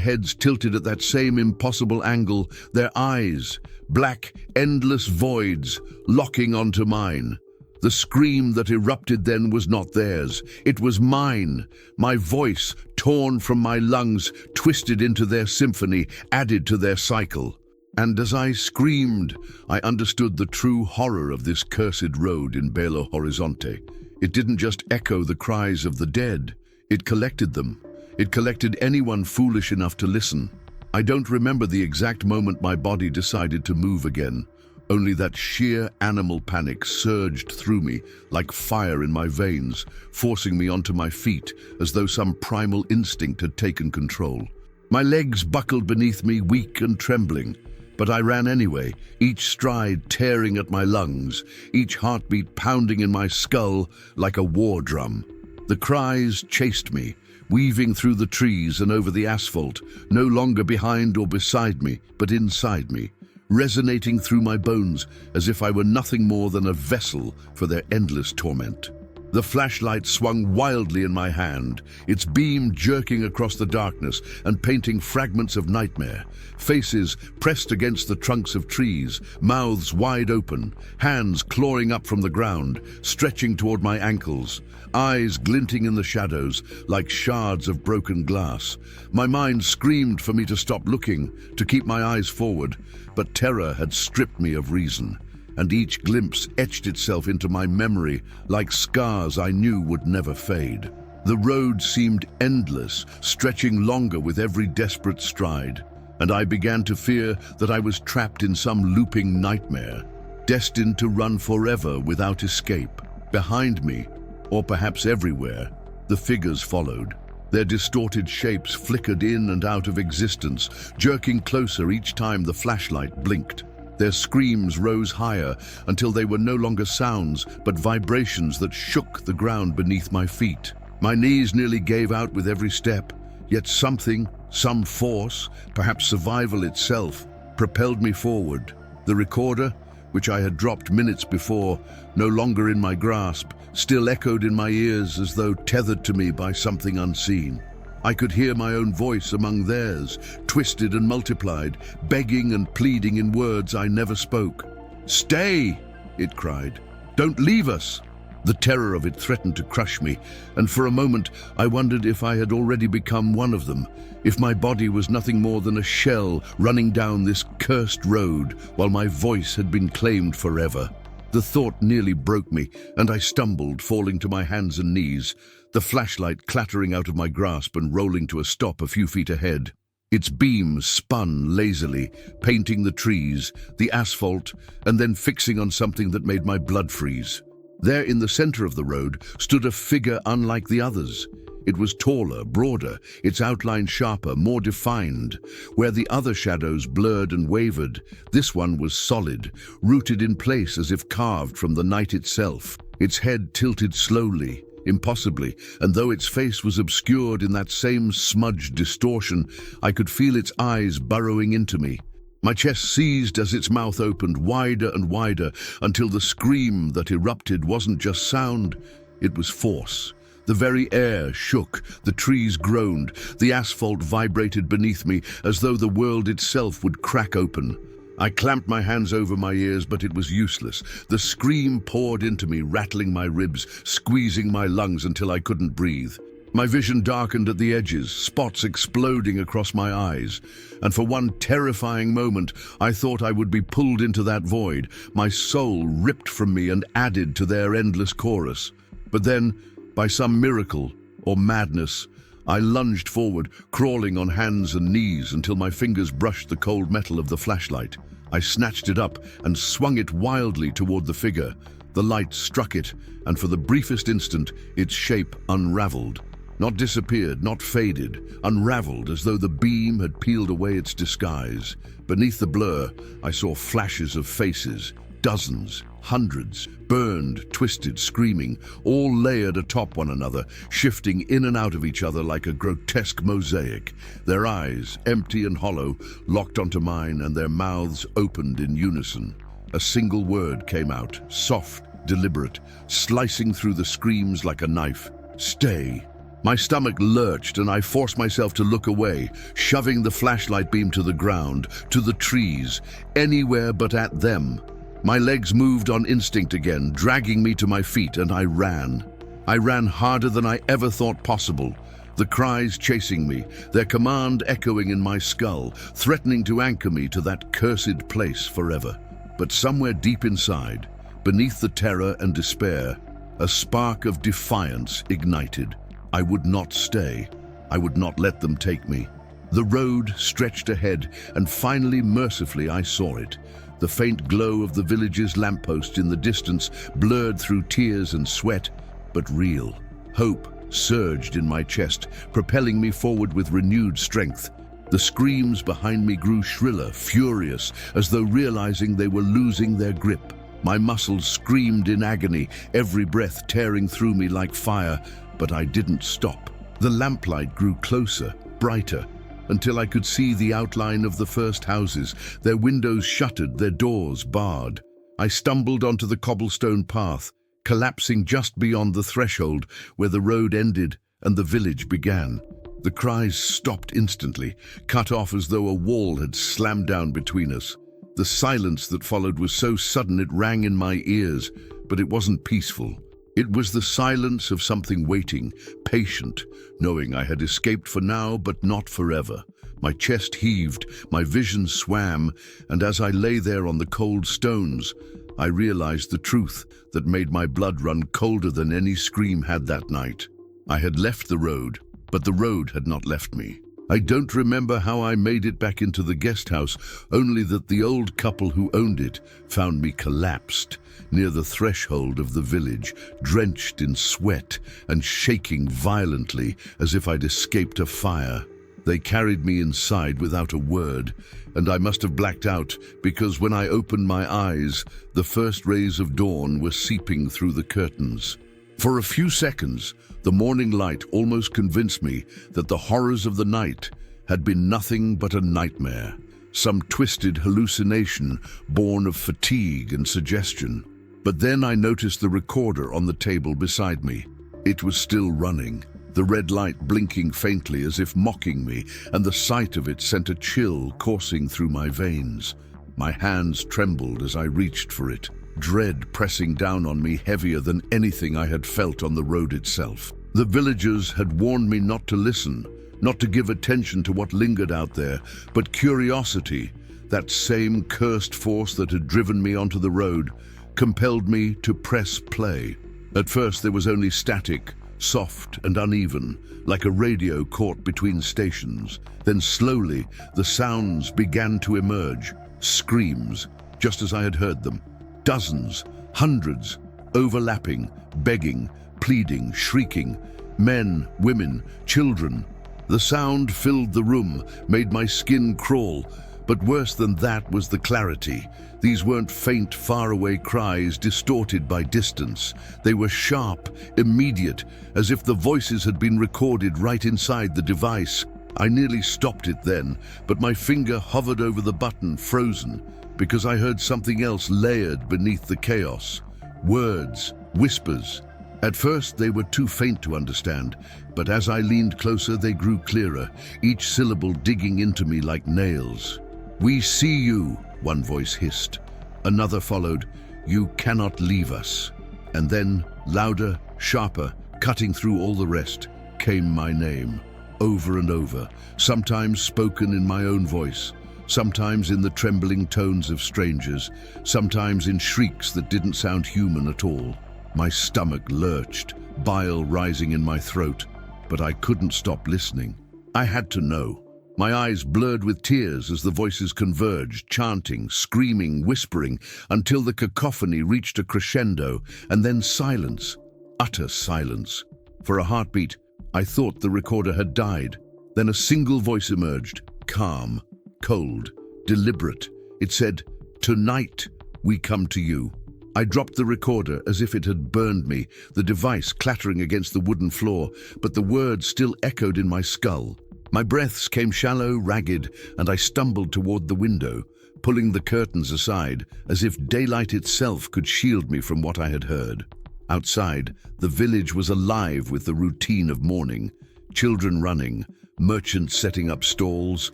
heads tilted at that same impossible angle, their eyes, black, endless voids, locking onto mine. The scream that erupted then was not theirs, it was mine. My voice, torn from my lungs, twisted into their symphony, added to their cycle. And as I screamed, I understood the true horror of this cursed road in Belo Horizonte. It didn't just echo the cries of the dead, it collected them. It collected anyone foolish enough to listen. I don't remember the exact moment my body decided to move again, only that sheer animal panic surged through me like fire in my veins, forcing me onto my feet as though some primal instinct had taken control. My legs buckled beneath me, weak and trembling, but I ran anyway, each stride tearing at my lungs, each heartbeat pounding in my skull like a war drum. The cries chased me, weaving through the trees and over the asphalt, no longer behind or beside me, but inside me, resonating through my bones as if I were nothing more than a vessel for their endless torment. The flashlight swung wildly in my hand, its beam jerking across the darkness and painting fragments of nightmare. Faces pressed against the trunks of trees, mouths wide open, hands clawing up from the ground, stretching toward my ankles, eyes glinting in the shadows like shards of broken glass. My mind screamed for me to stop looking, to keep my eyes forward, but terror had stripped me of reason, and each glimpse etched itself into my memory like scars I knew would never fade. The road seemed endless, stretching longer with every desperate stride, and I began to fear that I was trapped in some looping nightmare, destined to run forever without escape. Behind me, or perhaps everywhere, the figures followed. Their distorted shapes flickered in and out of existence, jerking closer each time the flashlight blinked. Their screams rose higher until they were no longer sounds, but vibrations that shook the ground beneath my feet. My knees nearly gave out with every step, yet something, some force, perhaps survival itself, propelled me forward. The recorder, which I had dropped minutes before, no longer in my grasp, still echoed in my ears as though tethered to me by something unseen. I could hear my own voice among theirs, twisted and multiplied, begging and pleading in words I never spoke. "Stay!" it cried. "Don't leave us!" The terror of it threatened to crush me, and for a moment I wondered if I had already become one of them, if my body was nothing more than a shell running down this cursed road while my voice had been claimed forever. The thought nearly broke me, and I stumbled, falling to my hands and knees, the flashlight clattering out of my grasp and rolling to a stop a few feet ahead. Its beam spun lazily, painting the trees, the asphalt, and then fixing on something that made my blood freeze. There in the center of the road stood a figure unlike the others. It was taller, broader, its outline sharper, more defined. Where the other shadows blurred and wavered, this one was solid, rooted in place as if carved from the night itself. Its head tilted slowly, impossibly, and though its face was obscured in that same smudged distortion, I could feel its eyes burrowing into me. My chest seized as its mouth opened wider and wider until the scream that erupted wasn't just sound, it was force. The very air shook, the trees groaned, the asphalt vibrated beneath me as though the world itself would crack open. I clamped my hands over my ears, but it was useless. The scream poured into me, rattling my ribs, squeezing my lungs until I couldn't breathe. My vision darkened at the edges, spots exploding across my eyes, and for one terrifying moment I thought I would be pulled into that void, my soul ripped from me and added to their endless chorus. But then, by some miracle or madness, I lunged forward, crawling on hands and knees until my fingers brushed the cold metal of the flashlight. I snatched it up and swung it wildly toward the figure. The light struck it, and for the briefest instant, its shape unraveled. Not disappeared, not faded, unraveled as though the beam had peeled away its disguise. Beneath the blur, I saw flashes of faces, dozens, hundreds, burned, twisted, screaming, all layered atop one another, shifting in and out of each other like a grotesque mosaic. Their eyes, empty and hollow, locked onto mine, and their mouths opened in unison. A single word came out, soft, deliberate, slicing through the screams like a knife. "Stay." My stomach lurched and I forced myself to look away, shoving the flashlight beam to the ground, to the trees, anywhere but at them. My legs moved on instinct again, dragging me to my feet, and I ran. I ran harder than I ever thought possible. The cries chasing me, their command echoing in my skull, threatening to anchor me to that cursed place forever. But somewhere deep inside, beneath the terror and despair, a spark of defiance ignited. I would not stay. I would not let them take me. The road stretched ahead, and finally, mercifully, I saw it. The faint glow of the village's lamppost in the distance, blurred through tears and sweat, but real. Hope surged in my chest, propelling me forward with renewed strength. The screams behind me grew shriller, furious, as though realizing they were losing their grip. My muscles screamed in agony, every breath tearing through me like fire, but I didn't stop. The lamplight grew closer, brighter, until I could see the outline of the first houses, their windows shuttered, their doors barred. I stumbled onto the cobblestone path, collapsing just beyond the threshold where the road ended and the village began. The cries stopped instantly, cut off as though a wall had slammed down between us. The silence that followed was so sudden it rang in my ears, but it wasn't peaceful. It was the silence of something waiting, patient, knowing I had escaped for now but not forever. My chest heaved, my vision swam, and as I lay there on the cold stones, I realized the truth that made my blood run colder than any scream had that night. I had left the road, but the road had not left me. I don't remember how I made it back into the guest house, only that the old couple who owned it found me collapsed near the threshold of the village, drenched in sweat and shaking violently as if I'd escaped a fire. They carried me inside without a word, and I must have blacked out because when I opened my eyes, the first rays of dawn were seeping through the curtains. For a few seconds, the morning light almost convinced me that the horrors of the night had been nothing but a nightmare, some twisted hallucination born of fatigue and suggestion. But then I noticed the recorder on the table beside me. It was still running, the red light blinking faintly as if mocking me, and the sight of it sent a chill coursing through my veins. My hands trembled as I reached for it, dread pressing down on me heavier than anything I had felt on the road itself. The villagers had warned me not to listen, not to give attention to what lingered out there, but curiosity, that same cursed force that had driven me onto the road, compelled me to press play. At first there was only static, soft and uneven, like a radio caught between stations. Then slowly the sounds began to emerge, screams, just as I had heard them. Dozens, hundreds, overlapping, begging, pleading, shrieking, men, women, children. The sound filled the room, made my skin crawl, but worse than that was the clarity. These weren't faint, faraway cries distorted by distance. They were sharp, immediate, as if the voices had been recorded right inside the device. I nearly stopped it then, but my finger hovered over the button, frozen, because I heard something else layered beneath the chaos. Words, whispers. At first they were too faint to understand, but as I leaned closer they grew clearer, each syllable digging into me like nails. "We see you," one voice hissed. Another followed, "You cannot leave us." And then, louder, sharper, cutting through all the rest, came my name, over and over, sometimes spoken in my own voice, sometimes in the trembling tones of strangers, sometimes in shrieks that didn't sound human at all. My stomach lurched, bile rising in my throat, but I couldn't stop listening. I had to know. My eyes blurred with tears as the voices converged, chanting, screaming, whispering, until the cacophony reached a crescendo, and then silence, utter silence. For a heartbeat, I thought the recorder had died. Then a single voice emerged, calm, cold, deliberate. It said, "Tonight, we come to you." I dropped the recorder as if it had burned me, the device clattering against the wooden floor, but the words still echoed in my skull. My breaths came shallow, ragged, and I stumbled toward the window, pulling the curtains aside, as if daylight itself could shield me from what I had heard. Outside, the village was alive with the routine of morning. Children running, merchants setting up stalls,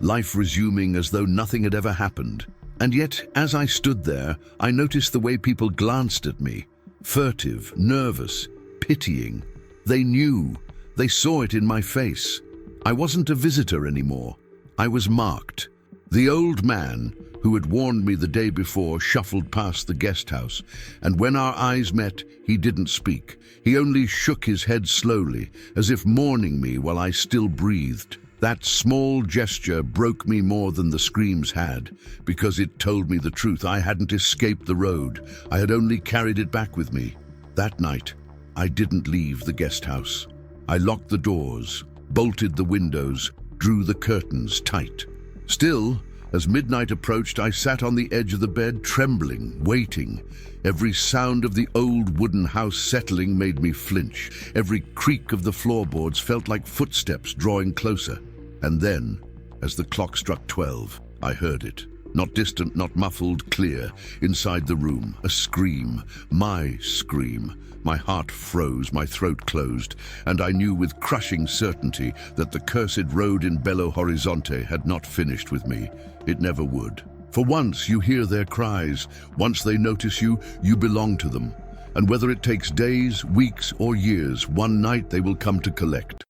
life resuming as though nothing had ever happened. And yet, as I stood there, I noticed the way people glanced at me, furtive, nervous, pitying. They knew. They saw it in my face. I wasn't a visitor anymore. I was marked. The old man, who had warned me the day before, shuffled past the guest house, and when our eyes met, he didn't speak. He only shook his head slowly, as if mourning me while I still breathed. That small gesture broke me more than the screams had, because it told me the truth. I hadn't escaped the road. I had only carried it back with me. That night, I didn't leave the guest house. I locked the doors, bolted the windows, drew the curtains tight. Still, as midnight approached, I sat on the edge of the bed, trembling, waiting. Every sound of the old wooden house settling made me flinch. Every creak of the floorboards felt like footsteps drawing closer. And then, as the clock struck 12, I heard it. Not distant, not muffled, clear. Inside the room, a scream. My scream. My heart froze, my throat closed, and I knew with crushing certainty that the cursed road in Belo Horizonte had not finished with me. It never would. For once you hear their cries. Once they notice you, you belong to them. And whether it takes days, weeks, or years, one night they will come to collect.